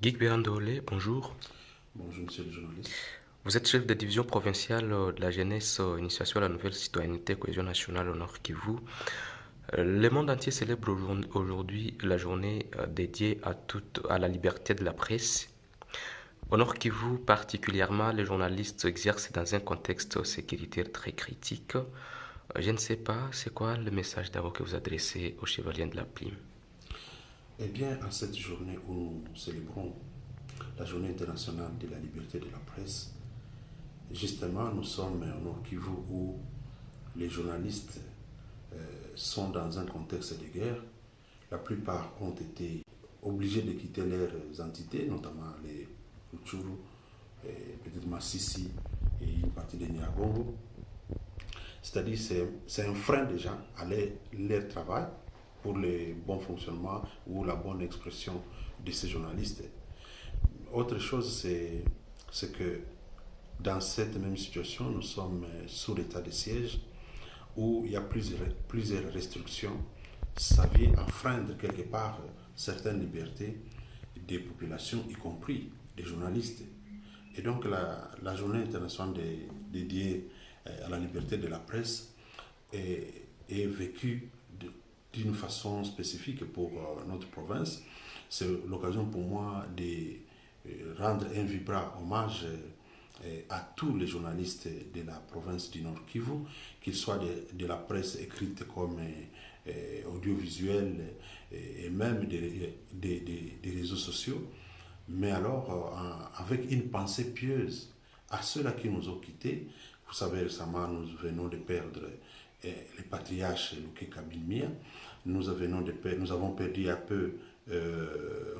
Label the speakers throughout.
Speaker 1: Guy Béandolé, bonjour.
Speaker 2: Bonjour, monsieur le journaliste.
Speaker 1: Vous êtes chef de division provinciale de la jeunesse, initiation à la nouvelle citoyenneté, cohésion nationale au Nord Kivu. Le monde entier célèbre aujourd'hui la journée dédiée à la liberté de la presse. Au Nord Kivu, particulièrement, les journalistes exercent dans un contexte sécuritaire très critique. Je ne sais pas, c'est quoi le message d'abord que vous adressez aux chevaliers de la Plume?
Speaker 2: Eh bien, à cette journée où nous célébrons la journée internationale de la liberté de la presse, justement, nous sommes au Nord Kivu où les journalistes sont dans un contexte de guerre. La plupart ont été obligés de quitter leurs entités, notamment les Rutshuru, peut-être Massissi et une partie de Nyiragongo. C'est-à-dire c'est un frein déjà à leur travail pour le bon fonctionnement ou la bonne expression de ces journalistes. Autre chose, c'est que dans cette même situation, nous sommes sous l'état de siège où il y a plusieurs restrictions. Ça vient enfreindre quelque part certaines libertés des populations, y compris des journalistes. Et donc la journée internationale dédiée à la liberté de la presse est vécue d'une façon spécifique pour notre province. C'est l'occasion pour moi de rendre un vibrant hommage à tous les journalistes de la province du Nord Kivu, qu'ils soient de la presse écrite comme audiovisuelle et même des réseaux sociaux, mais alors avec une pensée pieuse à ceux-là qui nous ont quittés. Vous savez, récemment, nous venons de perdre le patriarche Luke Kabinmia. Nous avons perdu un peu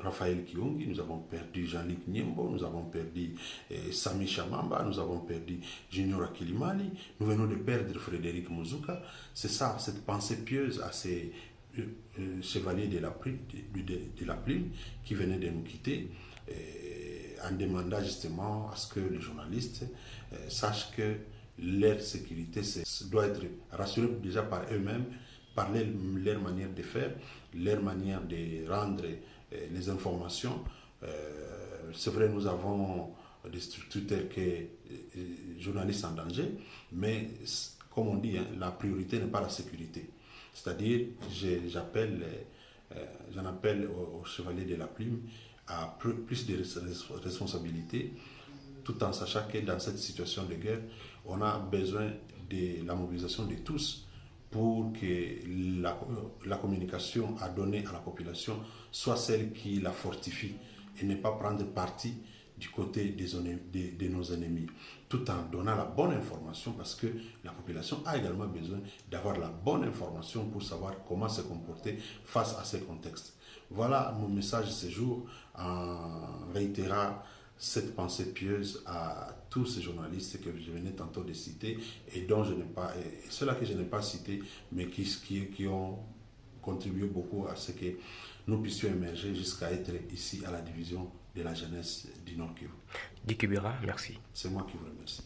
Speaker 2: Raphaël Kiongi, nous avons perdu Jean-Luc Niembo, nous avons perdu Sami Chamamba, nous avons perdu Junior Akilimali, nous venons de perdre Frédéric Muzuka. C'est ça, cette pensée pieuse à ces chevaliers de la Plume qui venaient de nous quitter, en demandant justement à ce que les journalistes sachent que leur sécurité doit être rassurée déjà par eux-mêmes, par leur manière de faire, leur manière de rendre les informations. C'est vrai, nous avons des structures telles que journalistes en danger, mais comme on dit, hein, la priorité n'est pas la sécurité. C'est-à-dire, j'en appelle aux chevaliers de la Plume à plus de responsabilités, tout en sachant que dans cette situation de guerre, on a besoin de la mobilisation de tous pour que la communication à donner à la population soit celle qui la fortifie et ne pas prendre parti du côté de nos ennemis, tout en donnant la bonne information, parce que la population a également besoin d'avoir la bonne information pour savoir comment se comporter face à ces contextes. Voilà mon message ce jour, en réitérant cette pensée pieuse à tous ces journalistes que je venais tantôt de citer et dont je n'ai pas, et ceux-là que je n'ai pas cités, mais qui ont contribué beaucoup à ce que nous puissions émerger jusqu'à être ici à la division de la jeunesse du Nord Kivu.
Speaker 1: Guy Kibera, merci.
Speaker 2: C'est moi qui vous remercie.